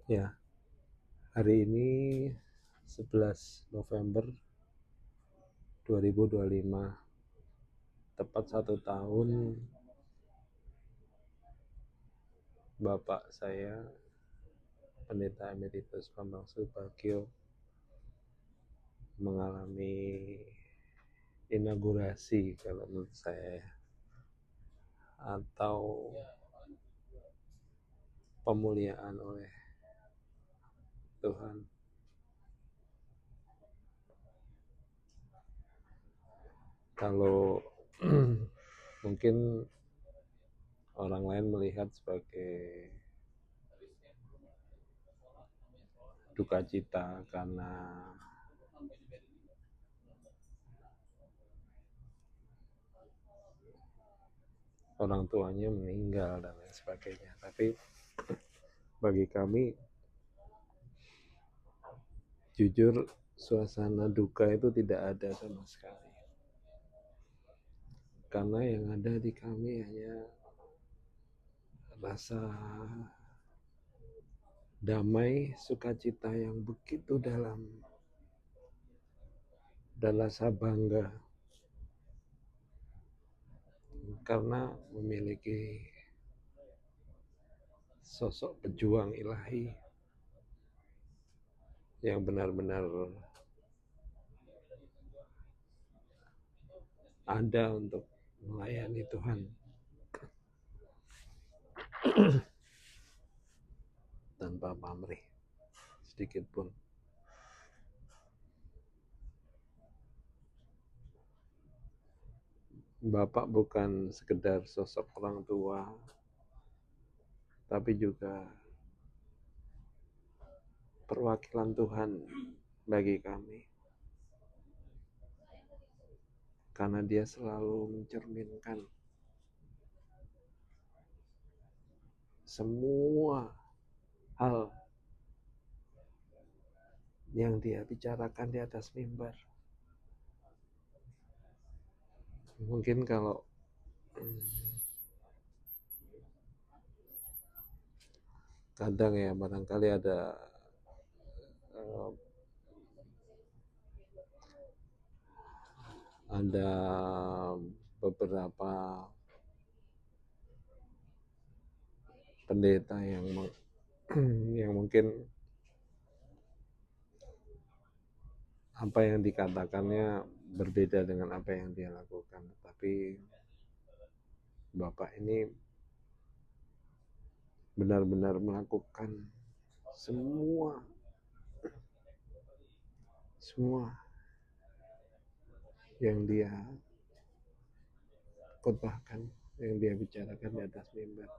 Ya, hari ini 11 November 2025, tepat 1 tahun Bapak saya, Pendeta Emeritus Bambang Subagio, mengalami inaugurasi kalau menurut saya, atau pemuliaan oleh Tuhan. Kalau mungkin orang lain melihat sebagai duka cita karena orang tuanya meninggal dan lain sebagainya, tapi bagi kami jujur suasana duka itu tidak ada sama sekali, karena yang ada di kami hanya rasa damai, sukacita yang begitu dalam, dan rasa bangga karena memiliki sosok pejuang ilahi yang benar-benar ada untuk melayani Tuhan tanpa pamrih sedikit pun. Bapak bukan sekedar sosok orang tua, tapi juga perwakilan Tuhan bagi kami, karena dia selalu mencerminkan semua hal yang dia bicarakan di atas mimbar. Mungkin kalau kadang ya barangkali ada beberapa pendeta yang mungkin apa yang dikatakannya berbeda dengan apa yang dia lakukan, tapi Bapak ini benar-benar melakukan semua yang dia khotbahkan, yang dia bicarakan di atas mimbar,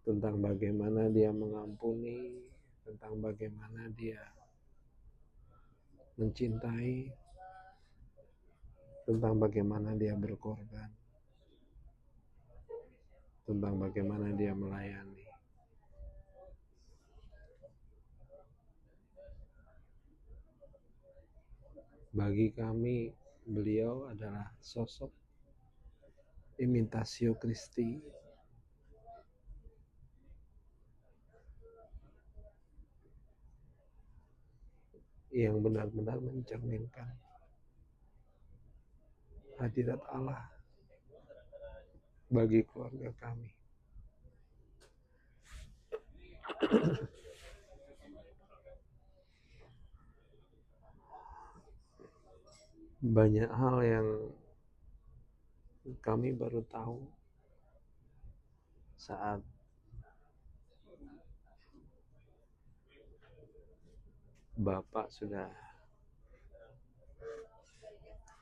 tentang bagaimana dia mengampuni, tentang bagaimana dia mencintai, tentang bagaimana dia berkorban, tentang bagaimana dia melayani. Bagi kami, beliau adalah sosok imitatio Christi yang benar-benar mencerminkan hadirat Allah bagi keluarga kami. Banyak hal yang kami baru tahu saat Bapak sudah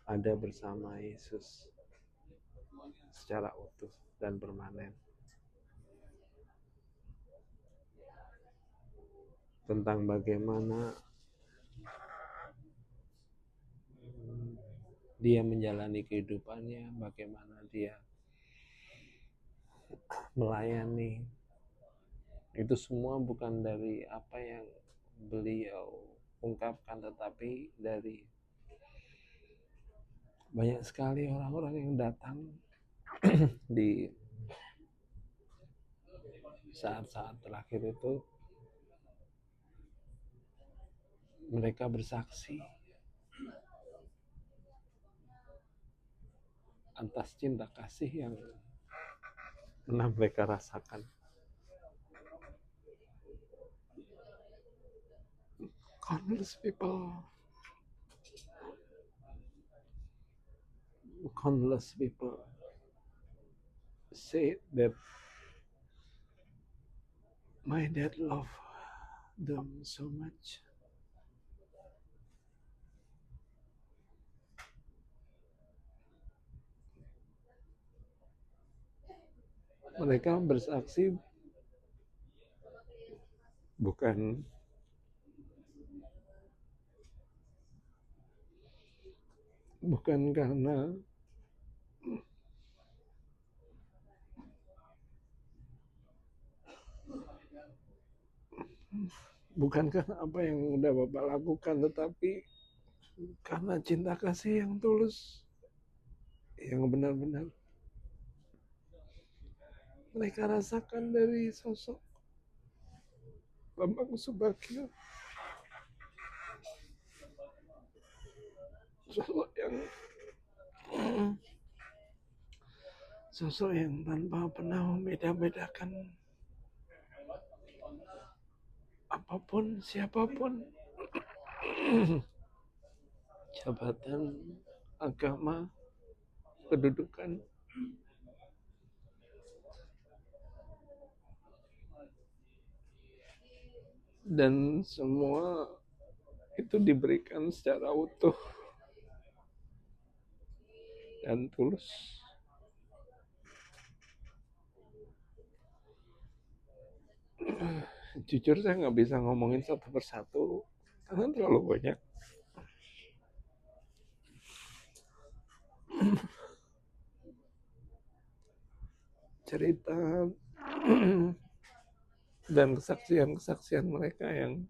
ada bersama Yesus secara utuh dan permanen. Tentang bagaimana dia menjalani kehidupannya, bagaimana dia melayani. Itu semua bukan dari apa yang beliau ungkapkan, tetapi dari banyak sekali orang-orang yang datang di saat-saat terakhir itu mereka bersaksi atas cinta kasih yang pernah mereka rasakan. Countless people say that my dad loved them so much. Mereka bersaksi bukan karena apa yang udah Bapak lakukan, tetapi karena cinta kasih yang tulus, yang benar-benar mereka rasakan dari sosok Bambang Subagio. Sosok yang tanpa pernah membeda-bedakan apapun, siapapun, jabatan, agama, kedudukan. Dan semua itu diberikan secara utuh dan tulus. Jujur saya nggak bisa ngomongin satu persatu karena terlalu banyak. Cerita dan kesaksian mereka yang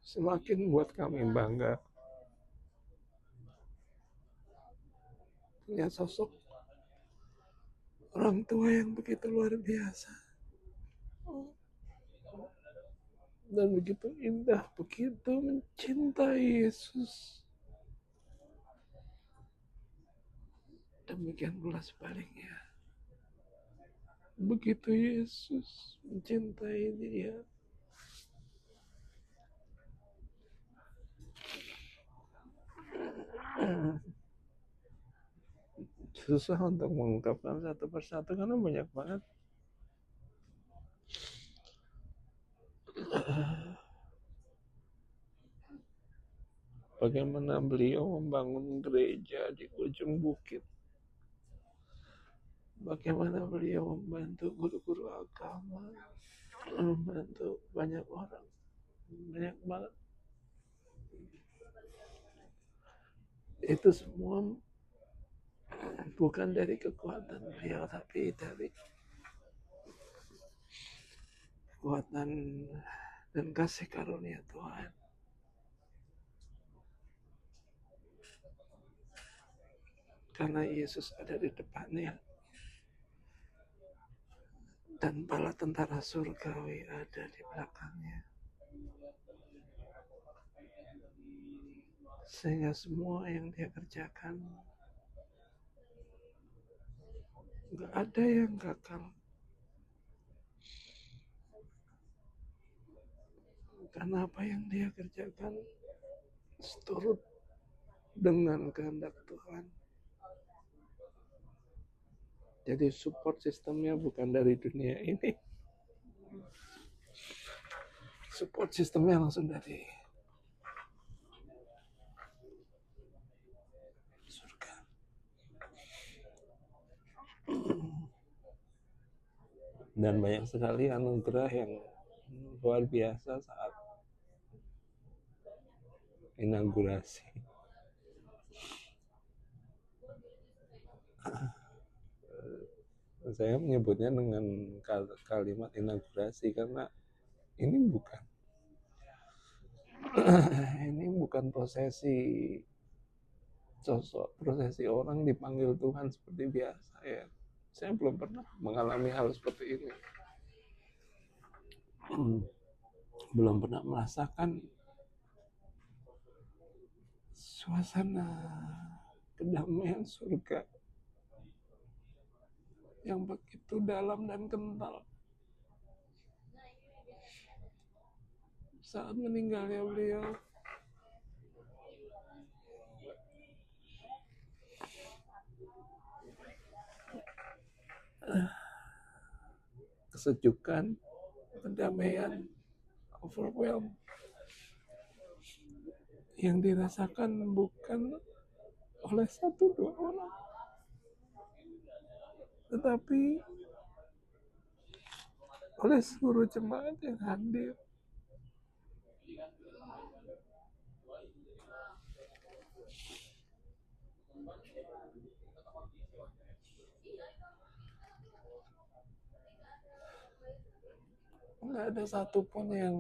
semakin buat kami bangga punya sosok orang tua yang begitu luar biasa dan begitu indah, begitu mencintai Yesus. Demikian pula sebaliknya, begitu Yesus mencintai dia. Susah untuk mengungkapkan satu persatu karena banyak banget. Bagaimana beliau membangun gereja di ujung bukit. Bagaimana beliau membantu guru-guru agama, membantu banyak orang, banyak banget. Itu semua bukan dari kekuatan beliau, tapi dari kekuatan dan kasih karunia Tuhan. Karena Yesus ada di depannya dan bala tentara surgawi ada di belakangnya, sehingga semua yang dia kerjakan gak ada yang gagal. Karena apa yang dia kerjakan seturut dengan kehendak Tuhan. Jadi support sistemnya bukan dari dunia ini. Support sistemnya langsung dari surga. Dan banyak sekali anugerah yang luar biasa saat inaugurasi. Saya menyebutnya dengan kalimat inaugurasi karena ini bukan prosesi sosok prosesi orang dipanggil Tuhan seperti biasa ya. Saya belum pernah mengalami hal seperti ini. Belum pernah merasakan suasana kedamaian surga yang begitu dalam dan kental. Saat meninggalnya beliau, kesejukan, kedamaian, overwhelm yang dirasakan bukan oleh satu dua orang, tetapi oleh seluruh jemaat yang hadir. Nggak ada satupun yang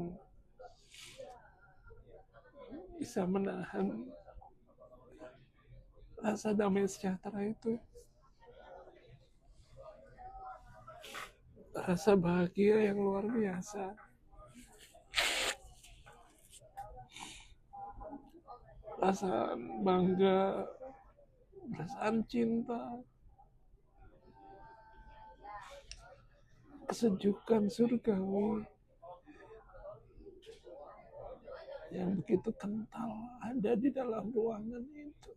bisa menahan rasa damai sejahtera itu, rasa bahagia yang luar biasa, rasa bangga, perasaan cinta, kesejukan surgawi yang begitu kental ada di dalam ruangan itu.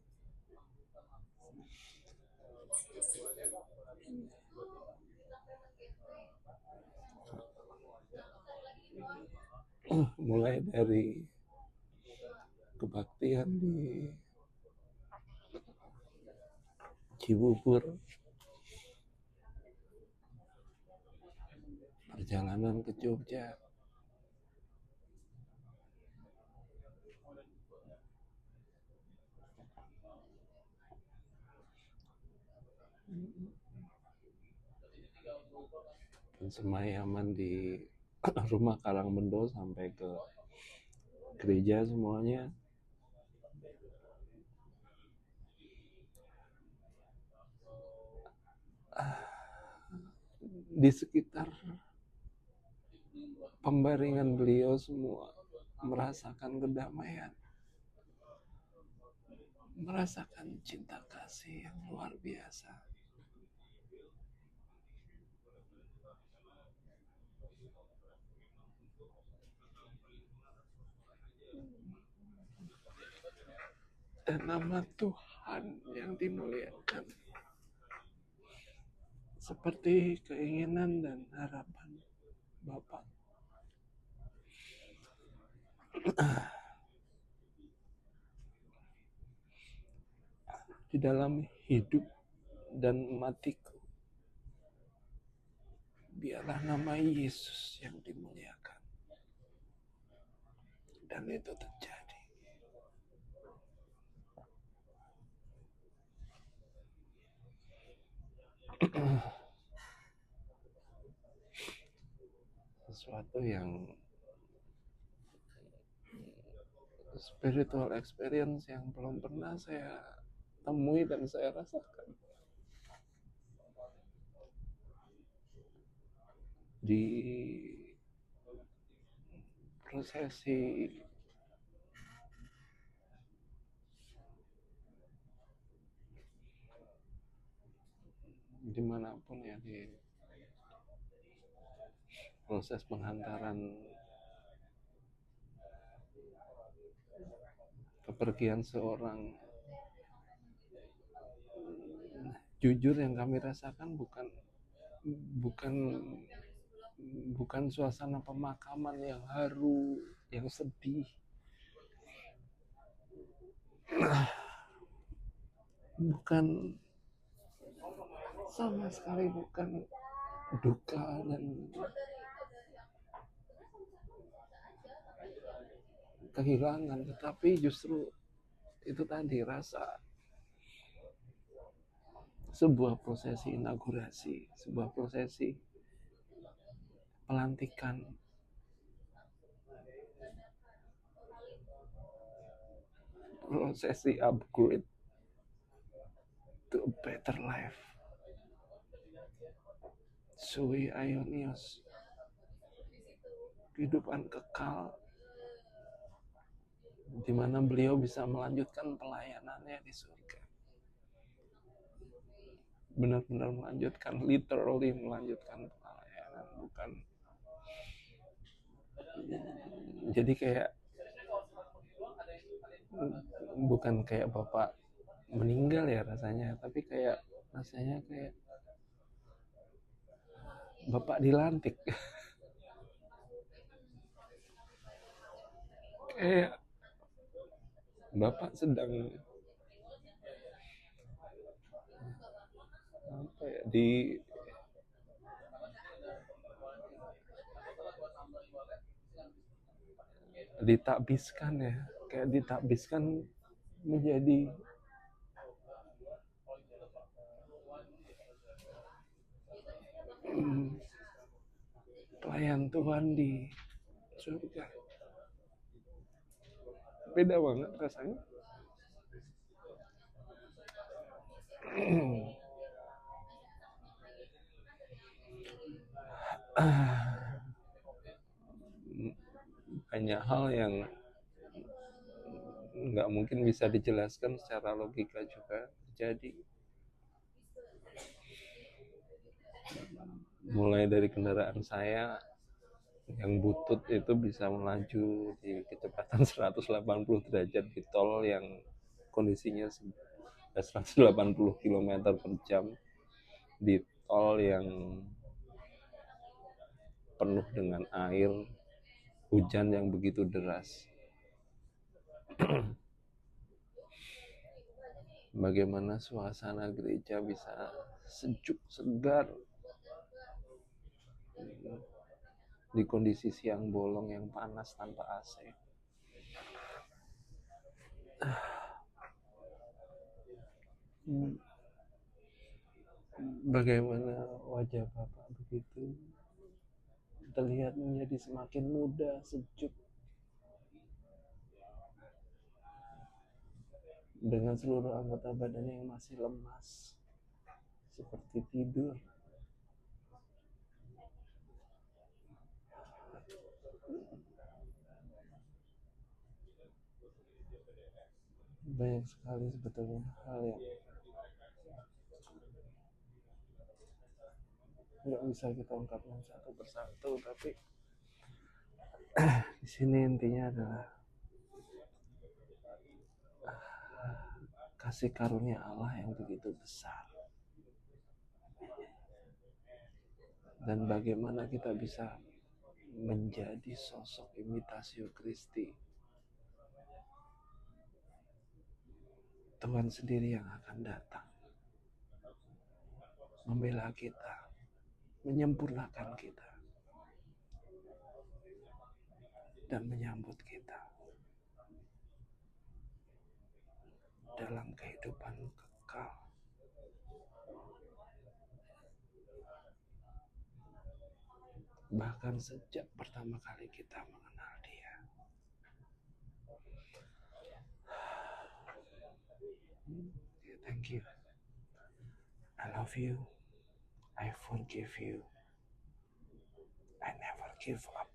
Mulai dari kebaktian di Cibubur, perjalanan ke Jogja, semayaman di rumah Karangbendo sampai ke gereja semuanya. Di sekitar pembaringan beliau semua merasakan kedamaian, merasakan cinta kasih yang luar biasa. Dan nama Tuhan yang dimuliakan seperti keinginan dan harapan Bapak. Di dalam hidup dan matiku, biarlah nama Yesus yang dimuliakan. Dan itu terjadi. Sesuatu yang spiritual experience yang belum pernah saya temui dan saya rasakan. Di prosesi dimanapun ya, di proses penghantaran kepergian seorang, jujur yang kami rasakan bukan suasana pemakaman yang haru, yang sedih. Bukan, sama sekali bukan duka dan kehilangan, tetapi justru itu tadi, rasa sebuah prosesi inaugurasi, sebuah prosesi pelantikan, prosesi upgrade to a better life. Sui Aionios, kehidupan kekal, di mana beliau bisa melanjutkan pelayanannya di surga. Benar-benar melanjutkan, literally melanjutkan pelayanan, jadi kayak bukan kayak bapak meninggal ya rasanya, tapi rasanya kayak bapak dilantik. Kayak bapak sedang apa ya, ditakbiskan ya, kayak ditakbiskan menjadi pelayan Tuhan di surga. Beda banget rasanya. Banyak hal yang nggak mungkin bisa dijelaskan secara logika juga terjadi. Mulai dari kendaraan saya yang butut itu bisa melaju di kecepatan 180 derajat di tol yang kondisinya 180 km per jam, di tol yang penuh dengan air hujan yang begitu deras. Bagaimana suasana gereja bisa sejuk, segar di kondisi siang bolong yang panas tanpa AC. Bagaimana wajah Bapak begitu terlihat menjadi semakin muda, sejuk, dengan seluruh anggota badannya yang masih lemas, seperti tidur. Banyak sekali sebetulnya hal yang nggak bisa kita ungkapkan satu persatu, tapi di sini intinya adalah kasih karunia Allah yang begitu besar, dan bagaimana kita bisa menjadi sosok imitasio Christi. Tuhan sendiri yang akan datang membela kita, menyempurnakan kita, dan menyambut kita dalam kehidupan kekal. Bahkan sejak pertama kali kita mengenal Dia. Thank you. I love you. I forgive you. I never give up.